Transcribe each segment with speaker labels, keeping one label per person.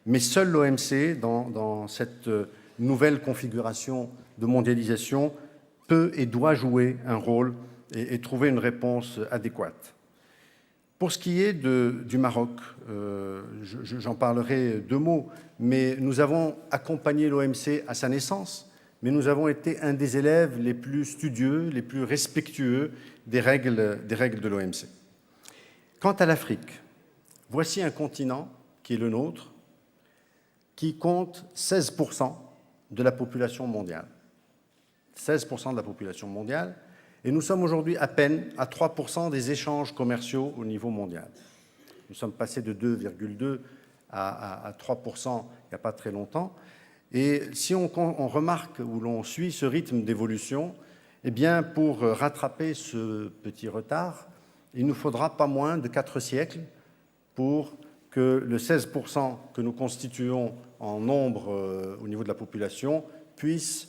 Speaker 1: Mais seule l'OMC, dans cette nouvelle configuration de mondialisation, peut et doit jouer un rôle et trouver une réponse adéquate. Pour ce qui est du Maroc, j'en parlerai deux mots, mais nous avons accompagné l'OMC à sa naissance, mais nous avons été un des élèves les plus studieux, les plus respectueux des règles de l'OMC. Quant à l'Afrique, voici un continent qui est le nôtre, qui compte 16% de la population mondiale. 16% de la population mondiale, et nous sommes aujourd'hui à peine à 3% des échanges commerciaux au niveau mondial. Nous sommes passés de 2,2 à 3% il n'y a pas très longtemps. Et si on remarque ou l'on suit ce rythme d'évolution, eh bien, pour rattraper ce petit retard, il nous faudra pas moins de 4 siècles pour que le 16% que nous constituons en nombre au niveau de la population puisse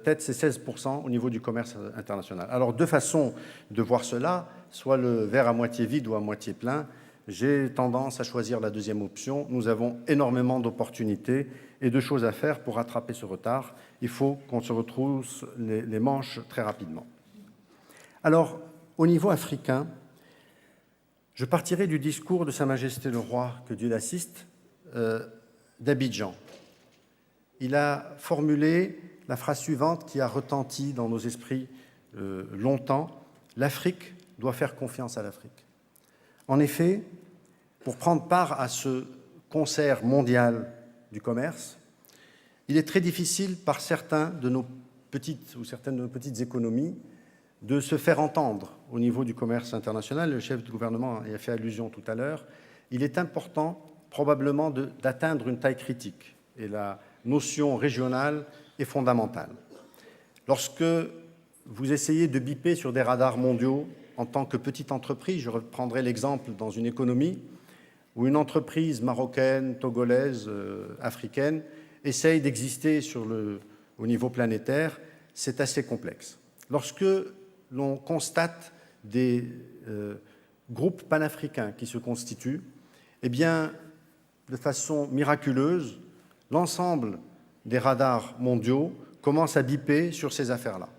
Speaker 1: être ces 16% au niveau du commerce international. Alors, deux façons de voir cela, soit le verre à moitié vide ou à moitié plein. J'ai tendance à choisir la deuxième option. Nous avons énormément d'opportunités et de choses à faire pour rattraper ce retard. Il faut qu'on se retrousse les manches très rapidement. Alors, au niveau africain, je partirai du discours de Sa Majesté le Roi, que Dieu l'assiste, d'Abidjan. Il a formulé la phrase suivante qui a retenti dans nos esprits longtemps: l'Afrique doit faire confiance à l'Afrique. En effet, pour prendre part à ce concert mondial du commerce, il est très difficile par certaines de nos petites économies de se faire entendre au niveau du commerce international. Le chef du gouvernement y a fait allusion tout à l'heure. Il est important probablement d'atteindre une taille critique, et la notion régionale est fondamentale. Lorsque vous essayez de biper sur des radars mondiaux en tant que petite entreprise, je reprendrai l'exemple dans une économie où une entreprise marocaine, togolaise, africaine essaye d'exister au niveau planétaire, c'est assez complexe. Lorsque l'on constate des groupes panafricains qui se constituent, eh bien, de façon miraculeuse, l'ensemble des radars mondiaux commencent à biper sur ces affaires-là.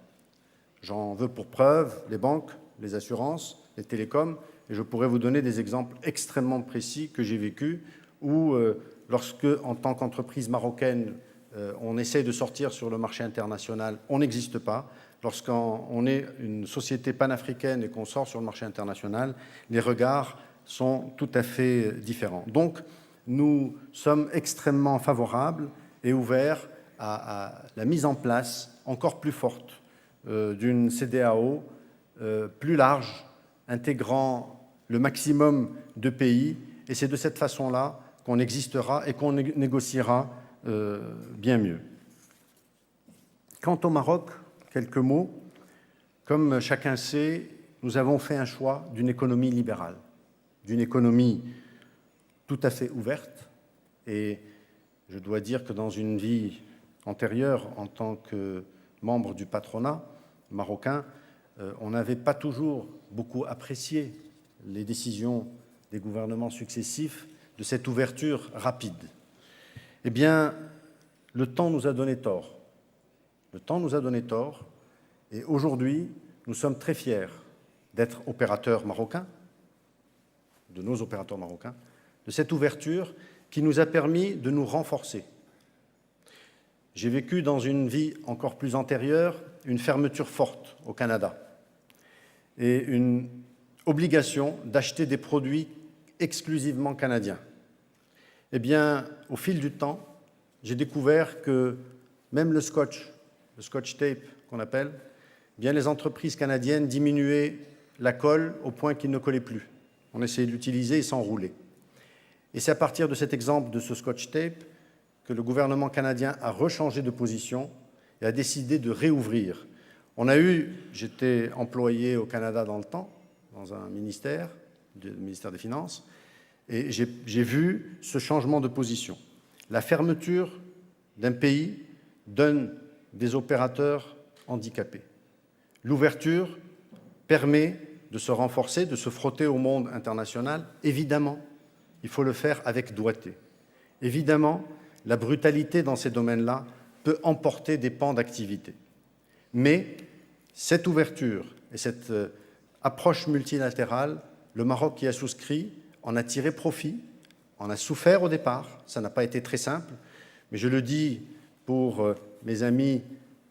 Speaker 1: J'en veux pour preuve les banques, les assurances, les télécoms, et je pourrais vous donner des exemples extrêmement précis que j'ai vécus, où lorsque, en tant qu'entreprise marocaine, on essaie de sortir sur le marché international, on n'existe pas. Lorsqu'on est une société panafricaine et qu'on sort sur le marché international, les regards sont tout à fait différents. Donc, nous sommes extrêmement favorables et ouverts à la mise en place encore plus forte d'une CEDEAO plus large, intégrant le maximum de pays. Et c'est de cette façon-là qu'on existera et qu'on négociera bien mieux. Quant au Maroc, quelques mots. Comme chacun sait, nous avons fait un choix d'une économie libérale, d'une économie tout à fait ouverte. Et je dois dire que dans une vie antérieure, en tant que membre du patronat marocain, on n'avait pas toujours beaucoup apprécié les décisions des gouvernements successifs de cette ouverture rapide. Eh bien, le temps nous a donné tort. Le temps nous a donné tort, et aujourd'hui, nous sommes très fiers d'être opérateurs marocains, de nos opérateurs marocains, de cette ouverture qui nous a permis de nous renforcer. J'ai vécu dans une vie encore plus antérieure une fermeture forte au Canada et une obligation d'acheter des produits exclusivement canadiens. Eh bien, au fil du temps, j'ai découvert que même le scotch tape qu'on appelle, eh bien les entreprises canadiennes diminuaient la colle au point qu'il ne collait plus. On essayait de l'utiliser et s'enrouler. Et c'est à partir de cet exemple de ce scotch tape que le gouvernement canadien a rechangé de position et a décidé de réouvrir. J'étais employé au Canada dans le temps, dans un ministère, le ministère des Finances, et j'ai vu ce changement de position. La fermeture d'un pays donne des opérateurs handicapés. L'ouverture permet de se renforcer, de se frotter au monde international. Évidemment, il faut le faire avec doigté. Évidemment, la brutalité dans ces domaines-là peut emporter des pans d'activité. Mais cette ouverture et cette approche multilatérale, le Maroc y a souscrit, en a tiré profit, en a souffert au départ, ça n'a pas été très simple, mais je le dis pour mes amis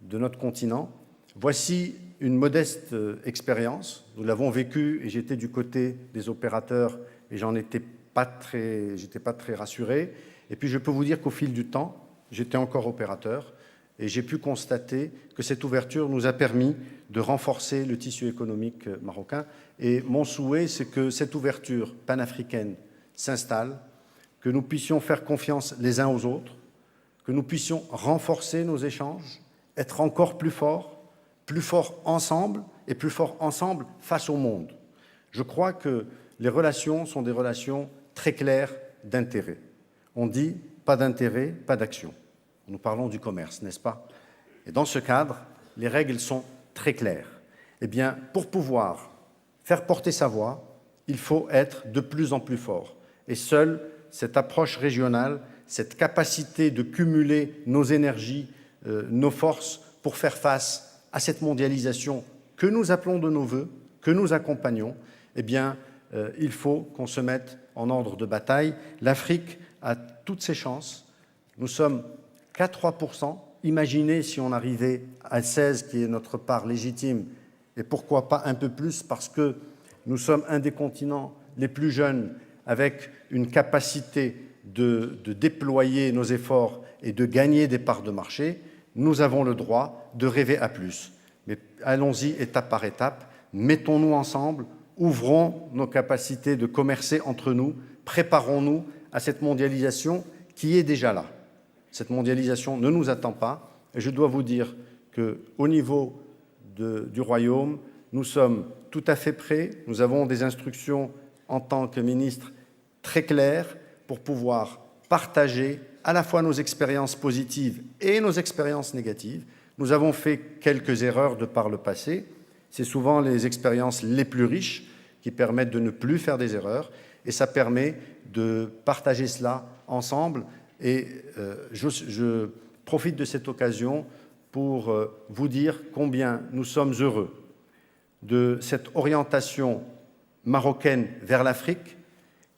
Speaker 1: de notre continent, voici une modeste expérience, nous l'avons vécue et j'étais du côté des opérateurs et j'étais pas très rassuré. Et puis je peux vous dire qu'au fil du temps, j'étais encore opérateur et j'ai pu constater que cette ouverture nous a permis de renforcer le tissu économique marocain. Et mon souhait, c'est que cette ouverture panafricaine s'installe, que nous puissions faire confiance les uns aux autres, que nous puissions renforcer nos échanges, être encore plus forts ensemble et plus forts ensemble face au monde. Je crois que les relations sont des relations très claires d'intérêt. On dit pas d'intérêt, pas d'action. Nous parlons du commerce, n'est-ce pas? Et dans ce cadre, les règles sont très claires. Eh bien, pour pouvoir faire porter sa voix, il faut être de plus en plus fort. Et seule cette approche régionale, cette capacité de cumuler nos énergies, nos forces pour faire face à cette mondialisation que nous appelons de nos voeux, que nous accompagnons, eh bien, il faut qu'on se mette en ordre de bataille. L'Afrique a toutes ses chances. Nous sommes qu'à 3%. Imaginez si on arrivait à 16%, qui est notre part légitime, et pourquoi pas un peu plus, parce que nous sommes un des continents les plus jeunes, avec une capacité de déployer nos efforts et de gagner des parts de marché. Nous avons le droit de rêver à plus. Mais allons-y étape par étape, mettons-nous ensemble, ouvrons nos capacités de commercer entre nous, préparons-nous à cette mondialisation qui est déjà là. Cette mondialisation ne nous attend pas. Et je dois vous dire qu'au niveau du Royaume, nous sommes tout à fait prêts. Nous avons des instructions en tant que ministre très claires pour pouvoir partager à la fois nos expériences positives et nos expériences négatives. Nous avons fait quelques erreurs de par le passé. C'est souvent les expériences les plus riches qui permettent de ne plus faire des erreurs. Et ça permet de partager cela ensemble. Et je profite de cette occasion pour vous dire combien nous sommes heureux de cette orientation marocaine vers l'Afrique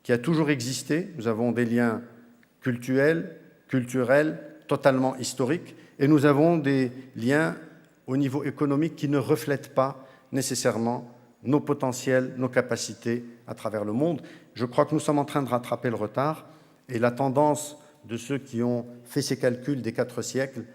Speaker 1: qui a toujours existé. Nous avons des liens culturels, totalement historiques, et nous avons des liens au niveau économique qui ne reflètent pas nécessairement nos potentiels, nos capacités à travers le monde. Je crois que nous sommes en train de rattraper le retard, et la tendance de ceux qui ont fait ces calculs des 4 siècles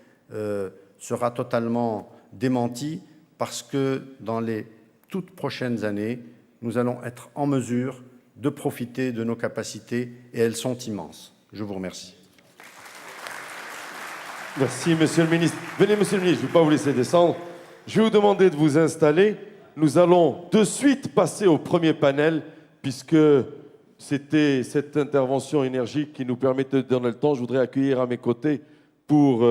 Speaker 1: sera totalement démentie, parce que dans les toutes prochaines années, nous allons être en mesure de profiter de nos capacités, et elles sont immenses. Je vous remercie.
Speaker 2: Merci, Monsieur le Ministre. Venez, Monsieur le Ministre, je ne vais pas vous laisser descendre. Je vais vous demander de vous installer. Nous allons de suite passer au premier panel, puisque c'était cette intervention énergique qui nous permet de donner le temps. Je voudrais accueillir à mes côtés, pour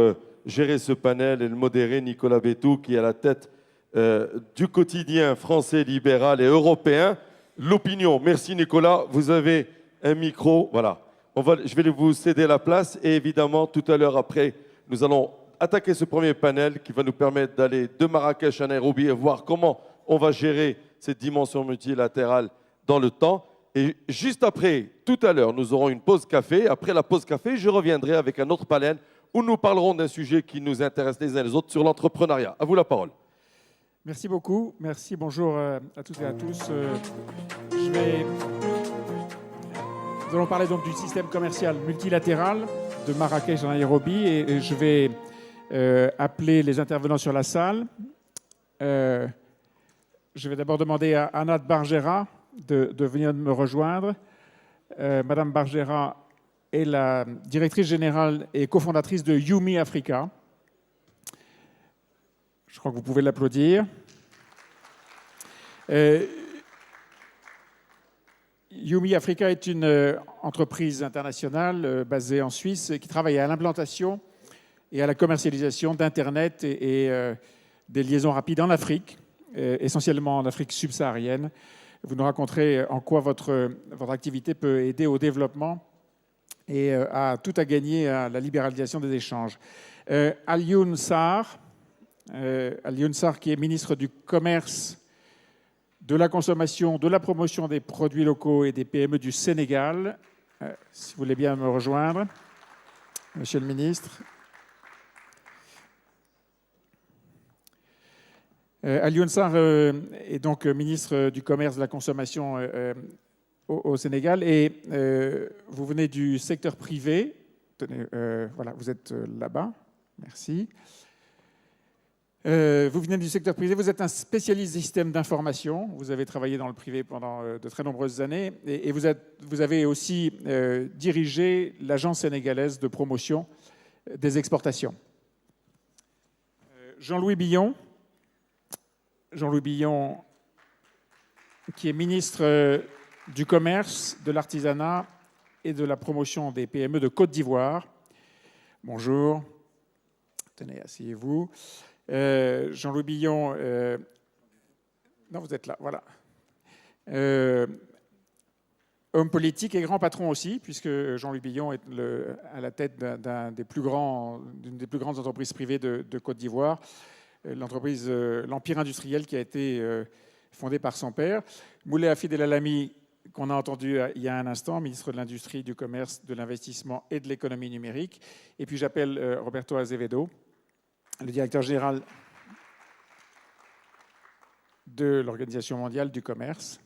Speaker 2: gérer ce panel et le modérer, Nicolas Bétou, qui est à la tête du quotidien français, libéral et européen, L'Opinion. Merci, Nicolas. Vous avez un micro. Voilà. Je vais vous céder la place. Et évidemment, tout à l'heure, après, nous allons attaquer ce premier panel qui va nous permettre d'aller de Marrakech à Nairobi et voir comment on va gérer cette dimension multilatérale dans le temps. Et juste après, tout à l'heure, nous aurons une pause café. Après la pause café, je reviendrai avec un autre panel où nous parlerons d'un sujet qui nous intéresse les uns les autres, sur l'entrepreneuriat. À vous la parole.
Speaker 3: Merci beaucoup. Merci. Bonjour à toutes et à tous. Nous allons parler donc du système commercial multilatéral de Marrakech à Nairobi, et je vais appeler les intervenants sur la salle. Je vais d'abord demander à Anat Bargera de venir me rejoindre. Madame Bargera est la directrice générale et cofondatrice de Yumi Africa. Je crois que vous pouvez l'applaudir. Yumi Africa est une entreprise internationale basée en Suisse qui travaille à l'implantation et à la commercialisation d'Internet et des liaisons rapides en Afrique, essentiellement en Afrique subsaharienne. Vous nous raconterez en quoi votre activité peut aider au développement et a tout à gagner à la libéralisation des échanges. Alioune Sarr, qui est ministre du Commerce, de la Consommation, de la Promotion des produits locaux et des PME du Sénégal. Si vous voulez bien me rejoindre, Monsieur le ministre. Alioune Sarr est donc ministre du Commerce, de la Consommation au Sénégal, et vous venez du secteur privé. Tenez, voilà, vous êtes là-bas. Merci. Vous venez du secteur privé, vous êtes un spécialiste des systèmes d'information, vous avez travaillé dans le privé pendant de très nombreuses années, et vous avez aussi dirigé l'Agence sénégalaise de promotion des exportations. Jean-Louis Billon, qui est ministre du Commerce, de l'Artisanat et de la promotion des PME de Côte d'Ivoire. Bonjour. Tenez, asseyez-vous. Jean-Louis Billon, non, vous êtes là, voilà. Homme politique et grand patron aussi, puisque Jean-Louis Billon est à la tête d'une des plus grandes entreprises privées de Côte d'Ivoire, l'entreprise l'Empire industriel, qui a été fondée par son père. Moulay Hafid El Alami, qu'on a entendu il y a un instant, ministre de l'Industrie, du Commerce, de l'Investissement et de l'Économie numérique. Et puis j'appelle Roberto Azevedo, le directeur général de l'Organisation mondiale du commerce.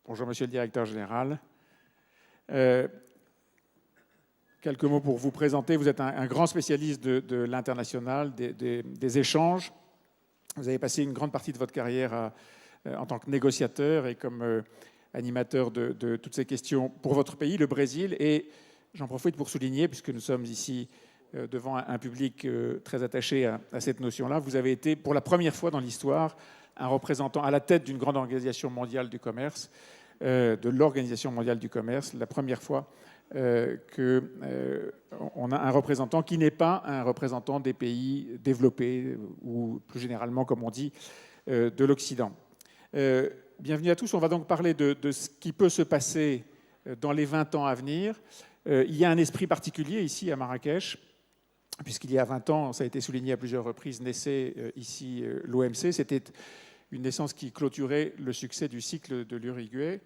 Speaker 3: Bonjour, monsieur le directeur général. Quelques mots pour vous présenter. Vous êtes un grand spécialiste de l'international, des échanges. Vous avez passé une grande partie de votre carrière en tant que négociateur et comme animateur de toutes ces questions pour votre pays, le Brésil. Et j'en profite pour souligner, puisque nous sommes ici devant un public très attaché à cette notion-là, vous avez été pour la première fois dans l'histoire un représentant à la tête d'une grande organisation mondiale du commerce, de l'Organisation mondiale du commerce, la première fois qu'on a un représentant qui n'est pas un représentant des pays développés ou plus généralement, comme on dit, de l'Occident. Bienvenue à tous. On va donc parler de ce qui peut se passer dans les 20 ans à venir. Il y a un esprit particulier ici à Marrakech, puisqu'il y a 20 ans, ça a été souligné à plusieurs reprises, naissait ici l'OMC. C'était une naissance qui clôturait le succès du cycle de l'Uruguay.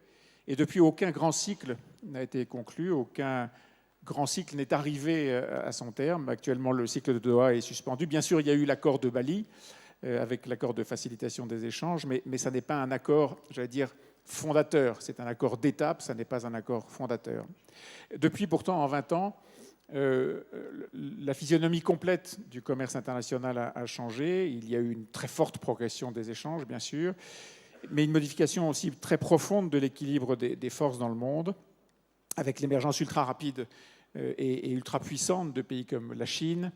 Speaker 3: Et depuis, aucun grand cycle n'a été conclu, aucun grand cycle n'est arrivé à son terme. Actuellement, le cycle de Doha est suspendu. Bien sûr, il y a eu l'accord de Bali, avec l'accord de facilitation des échanges, mais ça n'est pas un accord, j'allais dire, fondateur. C'est un accord d'étape, ça n'est pas un accord fondateur. Depuis, pourtant, en 20 ans, la physionomie complète du commerce international a changé. Il y a eu une très forte progression des échanges, bien sûr, mais une modification aussi très profonde de l'équilibre des forces dans le monde, avec l'émergence ultra rapide et ultra puissante de pays comme la Chine,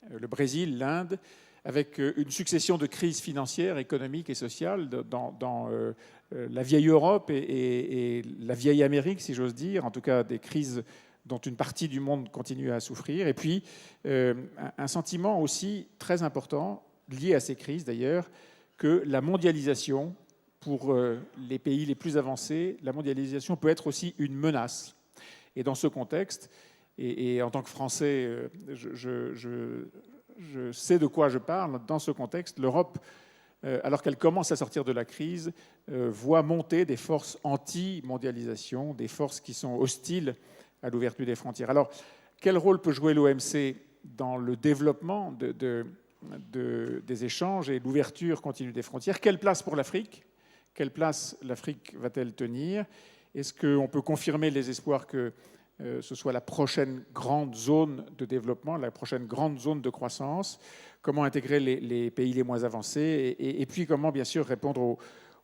Speaker 3: le Brésil, l'Inde, avec une succession de crises financières, économiques et sociales dans la vieille Europe et la vieille Amérique, si j'ose dire, en tout cas des crises dont une partie du monde continue à souffrir. Et puis, un sentiment aussi très important, lié à ces crises d'ailleurs, que la mondialisation, pour les pays les plus avancés, la mondialisation peut être aussi une menace. Et dans ce contexte, et en tant que Français, je sais de quoi je parle. Dans ce contexte, l'Europe, alors qu'elle commence à sortir de la crise, voit monter des forces anti-mondialisation, des forces qui sont hostiles à l'ouverture des frontières. Alors, quel rôle peut jouer l'OMC dans le développement des échanges et l'ouverture continue des frontières? Quelle place pour l'Afrique? Quelle place l'Afrique va-t-elle tenir? Est-ce qu'on peut confirmer les espoirs que ce soit la prochaine grande zone de développement, la prochaine grande zone de croissance? Comment intégrer les pays les moins avancés? Et puis comment, bien sûr, répondre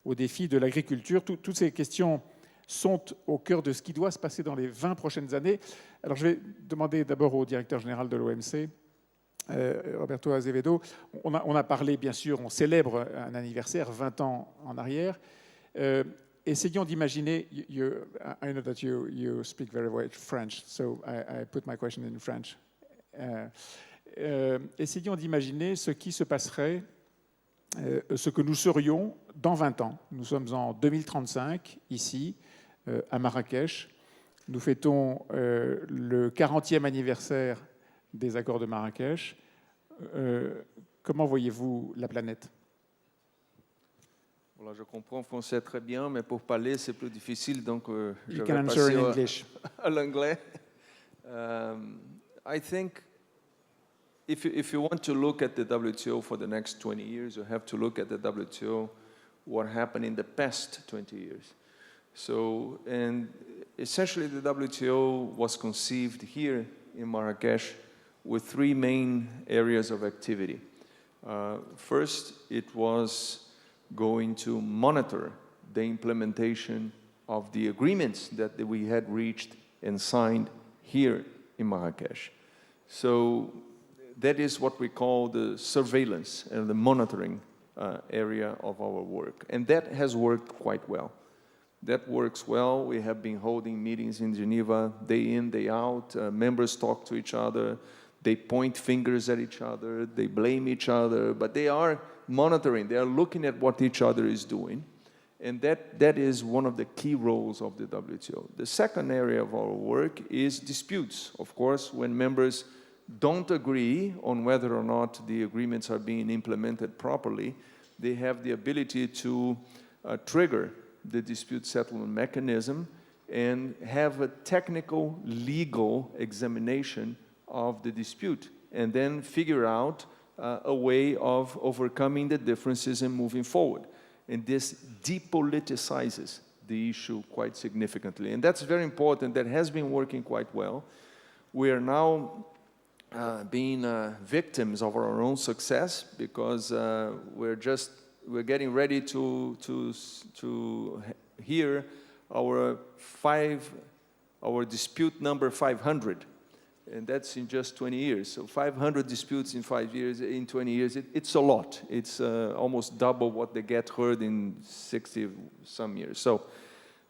Speaker 3: aux défis de l'agriculture? Toutes ces questions sont au cœur de ce qui doit se passer dans les 20 prochaines années. Alors je vais demander d'abord au directeur général de l'OMC, Roberto Azevedo. On a parlé, bien sûr, on célèbre un anniversaire, 20 ans en arrière. Essayons d'imaginer, I know that you speak very well French, so I put my question in French. Essayons d'imaginer ce qui se passerait, ce que nous serions dans 20 ans. Nous sommes en 2035, ici, à Marrakech. Nous fêtons le 40e anniversaire des accords de Marrakech. Comment voyez-vous la planète?
Speaker 4: Voilà, je comprends français très bien, mais pour parler, c'est plus difficile, donc je
Speaker 3: You
Speaker 4: vais
Speaker 3: can answer
Speaker 4: passer
Speaker 3: in English.
Speaker 4: à l'anglais. I think if you want to look at the WTO for the next 20 years, you have to look at the WTO, what happened in the past 20 years. So, and essentially the WTO was conceived here in Marrakesh with three main areas of activity. First, it was going to monitor the implementation of the agreements that we had reached and signed here in Marrakesh. So that is what we call the surveillance and the monitoring area of our work. And that has worked quite well. That works well. We have been holding meetings in Geneva day in, day out. Members talk to each other. They point fingers at each other. They blame each other. But they are monitoring. They are looking at what each other is doing. And that is one of the key roles of the WTO. The second area of our work is disputes. Of course, when members don't agree on whether or not the agreements are being implemented properly, they have the ability to trigger the dispute settlement mechanism and have a technical legal examination of the dispute and then figure out a way of overcoming the differences and moving forward. And this depoliticizes the issue quite significantly. And that's very important. That has been working quite well. We are now being victims of our own success because we're getting ready to hear our dispute number 500. And that's in just 20 years. So 500 disputes in 5 years, in 20 years, it's a lot. It's almost double what they get heard in 60 some years. So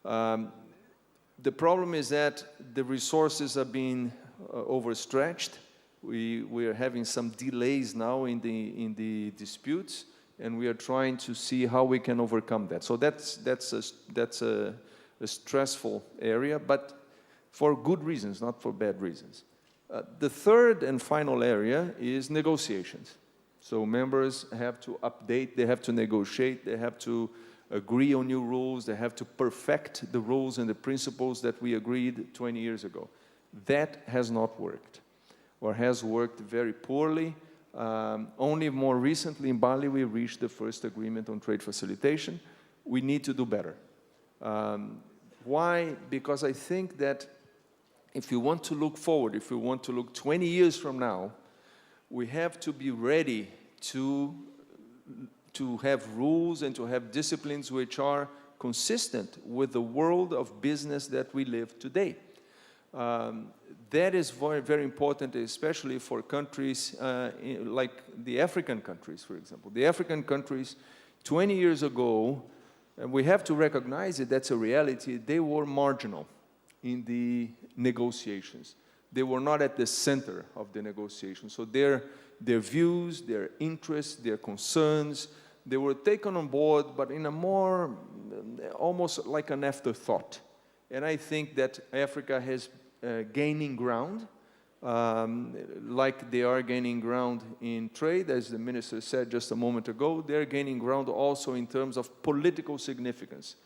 Speaker 4: the problem is that the resources are being overstretched. We are having some delays now in the disputes, and we are trying to see how we can overcome that. So that's a stressful area, but for good reasons, not for bad reasons. The third and final area is negotiations. So members have to update, they have to negotiate, they have to agree on new rules, they have to perfect the rules and the principles that we agreed 20 years ago. That has not worked, or has worked very poorly. Only more recently in Bali we reached the first agreement on trade facilitation. We need to do better. Why? Because I think that if you want to look forward, if we want to look 20 years from now, we have to be ready to have rules and to have disciplines which are consistent with the world of business that we live today. That is very, very important, especially for countries like the African countries, for example. The African countries, 20 years ago, and we have to recognize it, that's a reality, they were marginal in the negotiations. They were not at the center of the negotiations. So their views, their interests, their concerns, they were taken on board, but in a more, almost like an afterthought. And I think that Africa has gaining ground, like they are gaining ground in trade, as the minister said just a moment ago. They're gaining ground also in terms of political significance.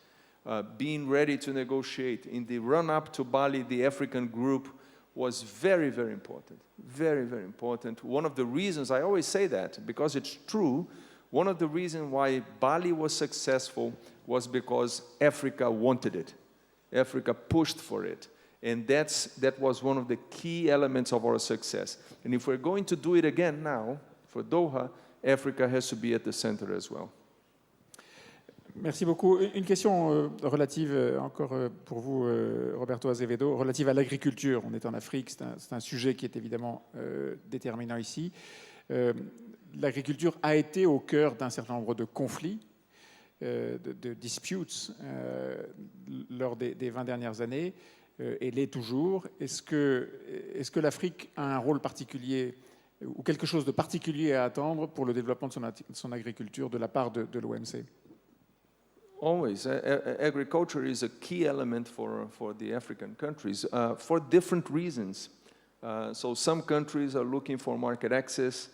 Speaker 4: Being ready to negotiate. In the run-up to Bali, the African group was very, very important. Very, very important. One of the reasons, I always say that, because it's true, one of the reasons why Bali was successful was because Africa wanted it. Africa pushed for it. And that was one of the key elements of our success. And if we're going to do it again now, for Doha, Africa has to be at the center as well.
Speaker 3: Merci beaucoup. Une question relative, encore pour vous, Roberto Azevedo, relative à l'agriculture. On est en Afrique, c'est un sujet qui est évidemment déterminant ici. L'agriculture a été au cœur d'un certain nombre de conflits, de disputes lors des 20 dernières années, et l'est toujours. Est-ce que l'Afrique a un rôle particulier ou quelque chose de particulier à attendre pour le développement de son agriculture de la part de l'OMC?
Speaker 4: Always. Agriculture is a key element for the African countries for different reasons. So some countries are looking for market access.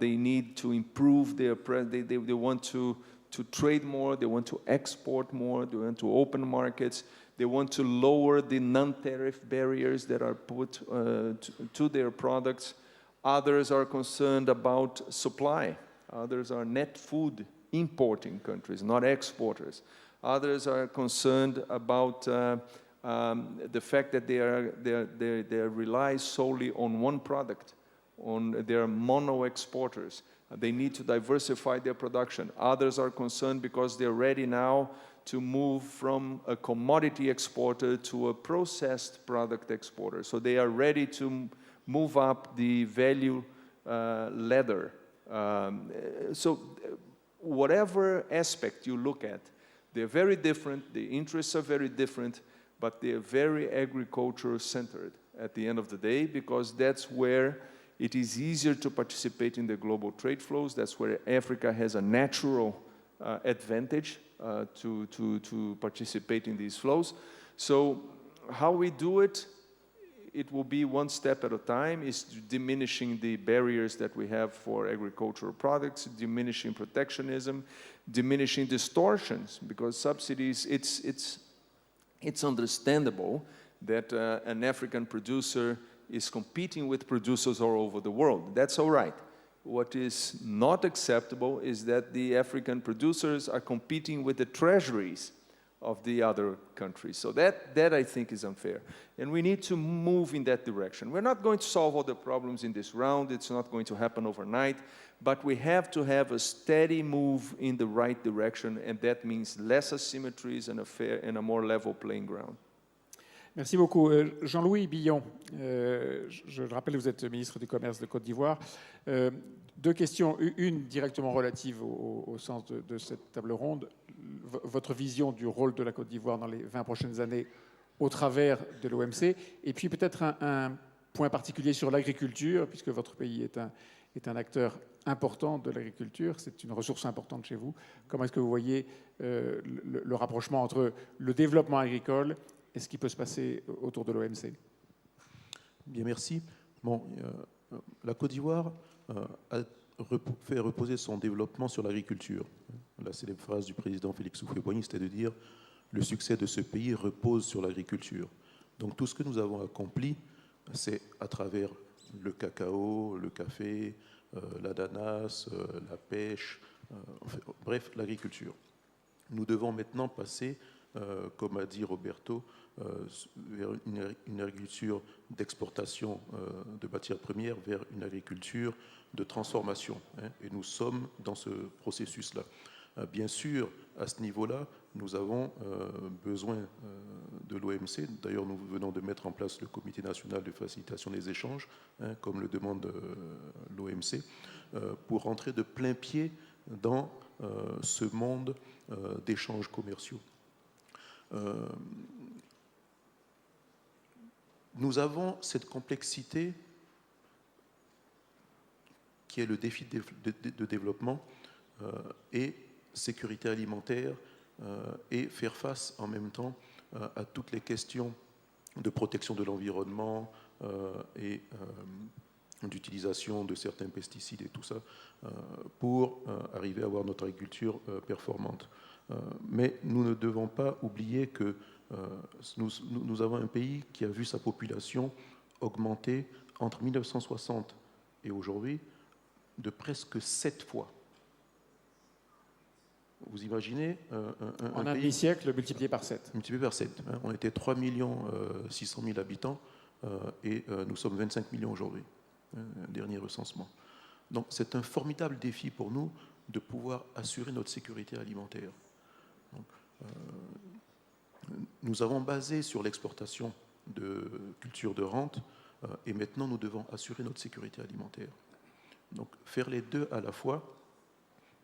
Speaker 4: They need to improve their, they want to trade more, they want to export more, they want to open markets, they want to lower the non-tariff barriers that are put to their products. Others are concerned about supply. Others are net food importing countries, not exporters. Others are concerned about the fact that they rely solely on one product, they are mono exporters. They need to diversify their production. Others are concerned because they're ready now to move from a commodity exporter to a processed product exporter. So they are ready to move up the value ladder. So whatever aspect you look at, they're very different, the interests are very different, but they're very agriculture-centered at the end of the day, because that's where it is easier to participate in the global trade flows. That's where Africa has a natural advantage to participate in these flows. So how we do it, it will be one step at a time, is diminishing the barriers that we have for agricultural products, diminishing protectionism, diminishing distortions, because subsidies, it's understandable that an African producer is competing with producers all over the world. That's all right. What is not acceptable is that the African producers are competing with the treasuries of the other countries. So that I think is unfair. And we need to move in that direction. We're not going to solve all the problems in this round. It's not going to happen overnight. But we have to have a steady move in the right direction, and that means less asymmetries and a fair and a more level playing ground.
Speaker 3: Merci beaucoup. Jean-Louis Billon, je le rappelle, vous êtes ministre du Commerce de Côte d'Ivoire. Deux questions, une directement relative au sens de cette table ronde. Votre vision du rôle de la Côte d'Ivoire dans les 20 prochaines années au travers de l'OMC, et puis peut-être un point particulier sur l'agriculture, puisque votre pays est un acteur important de l'agriculture, c'est une ressource importante chez vous. Comment est-ce que vous voyez le rapprochement entre le développement agricole et ce qui peut se passer autour de l'OMC?
Speaker 5: Bien, merci. Bon, la Côte d'Ivoire a fait reposer son développement sur l'agriculture. La célèbre phrase du président Félix Houphouët-Boigny, c'était de dire « le succès de ce pays repose sur l'agriculture ». Donc tout ce que nous avons accompli, c'est à travers le cacao, le café, l'ananas, la pêche, bref, l'agriculture. Nous devons maintenant passer, comme a dit Roberto, vers une agriculture d'exportation de matières premières, vers une agriculture de transformation. Et nous sommes dans ce processus-là. Bien sûr, à ce niveau-là, nous avons besoin de l'OMC. D'ailleurs, nous venons de mettre en place le Comité national de facilitation des échanges, comme le demande l'OMC, pour rentrer de plein pied dans ce monde d'échanges commerciaux. Nous avons cette complexité qui est le défi de développement et sécurité alimentaire et faire face en même temps à toutes les questions de protection de l'environnement et d'utilisation de certains pesticides et tout ça pour arriver à avoir notre agriculture performante. Mais nous ne devons pas oublier que nous avons un pays qui a vu sa population augmenter entre 1960 et aujourd'hui de presque 7 fois. Vous imaginez
Speaker 3: en un demi-siècle multiplié par 7.
Speaker 5: Multiplié par 7. On était 3 600 000 habitants et nous sommes 25 millions aujourd'hui, dernier recensement. Donc c'est un formidable défi pour nous de pouvoir assurer notre sécurité alimentaire. Donc, nous avons basé sur l'exportation de cultures de rente et maintenant nous devons assurer notre sécurité alimentaire. Donc faire les deux à la fois,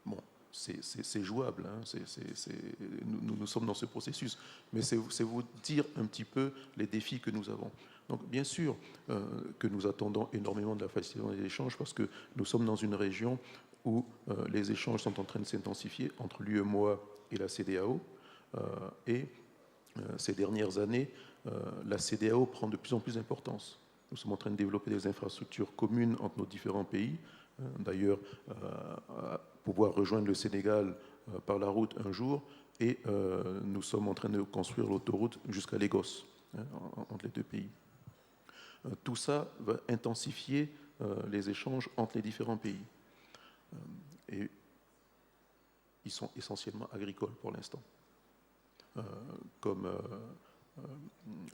Speaker 5: bon, c'est jouable, hein, nous sommes dans ce processus, mais c'est vous dire un petit peu les défis que nous avons. Donc bien sûr que nous attendons énormément de la facilitation des échanges parce que nous sommes dans une région où les échanges sont en train de s'intensifier entre l'UEMOA et la CEDEAO. Ces dernières années, la CEDEAO prend de plus en plus d'importance. Nous sommes en train de développer des infrastructures communes entre nos différents pays. D'ailleurs, pouvoir rejoindre le Sénégal par la route un jour, et nous sommes en train de construire l'autoroute jusqu'à Lagos, entre les deux pays. Tout ça va intensifier les échanges entre les différents pays. Et ils sont essentiellement agricoles pour l'instant. Comme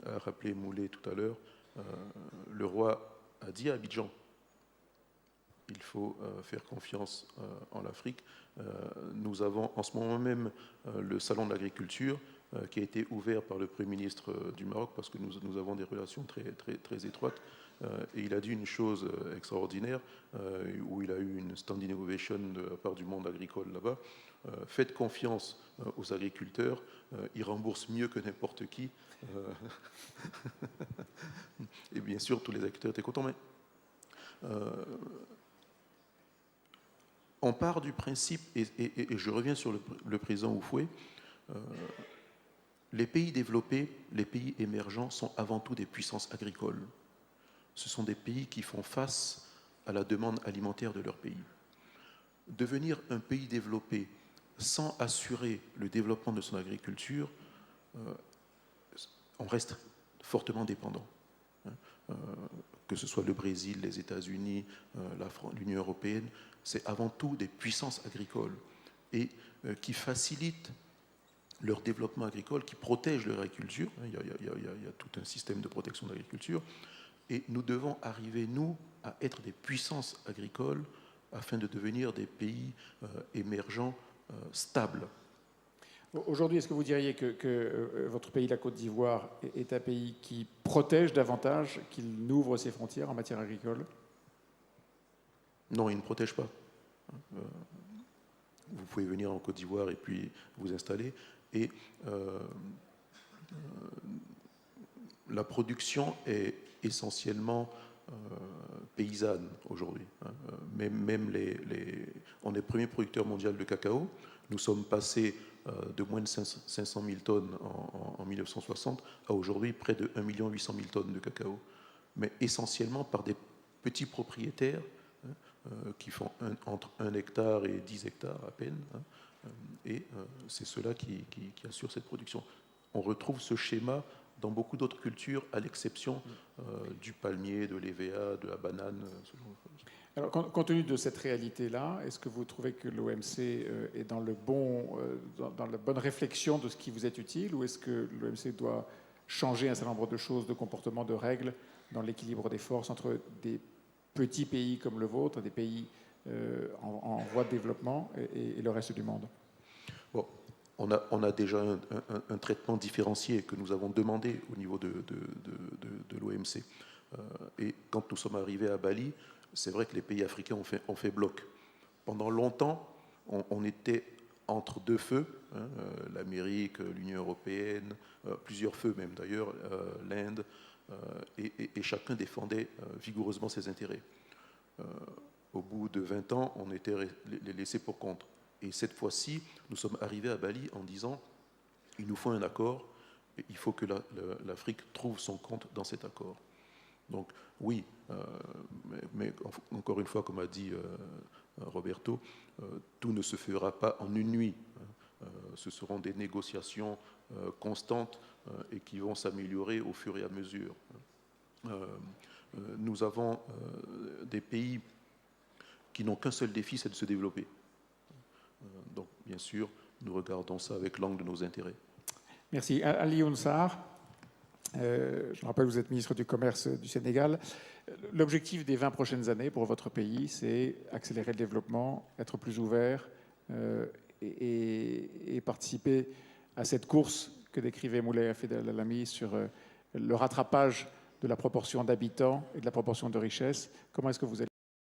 Speaker 5: a rappelé Moulay tout à l'heure, le roi a dit à Abidjan, il faut faire confiance en l'Afrique. Nous avons en ce moment même le salon de l'agriculture qui a été ouvert par le Premier ministre du Maroc, parce que nous avons des relations très étroites. Et il a dit une chose extraordinaire, où il a eu une standing ovation de la part du monde agricole là-bas. Faites confiance aux agriculteurs, ils remboursent mieux que n'importe qui. Et bien sûr, tous les agriculteurs étaient contents. Mais on part du principe, et je reviens sur le président Houphouët, les pays développés, les pays émergents sont avant tout des puissances agricoles. Ce sont des pays qui font face à la demande alimentaire de leur pays. Devenir un pays développé sans assurer le développement de son agriculture, on reste fortement dépendant. Que ce soit le Brésil, les États-Unis, l'Union européenne, c'est avant tout des puissances agricoles et qui facilitent leur développement agricole, qui protègent leur agriculture. Il y a tout un système de protection de l'agriculture. Et nous devons arriver, nous, à être des puissances agricoles afin de devenir des pays émergents stables.
Speaker 3: Aujourd'hui, est-ce que vous diriez que votre pays, la Côte d'Ivoire, est un pays qui protège davantage, qu'il n'ouvre ses frontières en matière agricole?
Speaker 5: Non, il ne protège pas. Vous pouvez venir en Côte d'Ivoire et puis vous installer. Et la production est essentiellement paysanne aujourd'hui. Même on est premier producteur mondial de cacao. Nous sommes passés de moins de 500 000 tonnes en 1960 à aujourd'hui près de 1 800 000 tonnes de cacao. Mais essentiellement par des petits propriétaires qui font entre 1 hectare et 10 hectares à peine. Et c'est ceux-là qui assurent cette production. On retrouve ce schéma dans beaucoup d'autres cultures, à l'exception du palmier, de l'EVA, de la banane.
Speaker 3: Alors, compte tenu de cette réalité-là, est-ce que vous trouvez que l'OMC est dans la bonne réflexion de ce qui vous est utile, ou est-ce que l'OMC doit changer un certain nombre de choses, de comportements, de règles, dans l'équilibre des forces entre des petits pays comme le vôtre, des pays en voie de développement et le reste du monde?
Speaker 5: Bon, on a déjà un traitement différencié que nous avons demandé au niveau de l'OMC. Et quand nous sommes arrivés à Bali, c'est vrai que les pays africains ont fait bloc. Pendant longtemps, on était entre deux feux, l'Amérique, l'Union européenne, plusieurs feux même d'ailleurs, l'Inde, et chacun défendait vigoureusement ses intérêts. Au bout de 20 ans, on était laissés pour compte. Et cette fois-ci, nous sommes arrivés à Bali en disant il nous faut un accord, et il faut que l'Afrique trouve son compte dans cet accord. Donc oui, mais encore une fois, comme a dit Roberto, tout ne se fera pas en une nuit. Ce seront des négociations constantes et qui vont s'améliorer au fur et à mesure. Nous avons des pays qui n'ont qu'un seul défi, c'est de se développer. Donc, bien sûr, nous regardons ça avec l'angle de nos intérêts.
Speaker 3: Merci. Alioune Sarr, je rappelle, vous êtes ministre du Commerce du Sénégal. L'objectif des 20 prochaines années pour votre pays, c'est accélérer le développement, être plus ouvert et participer à cette course que décrivait Moulay Hafid El-Alami sur le rattrapage de la proportion d'habitants et de la proportion de richesse. Comment est-ce que vous allez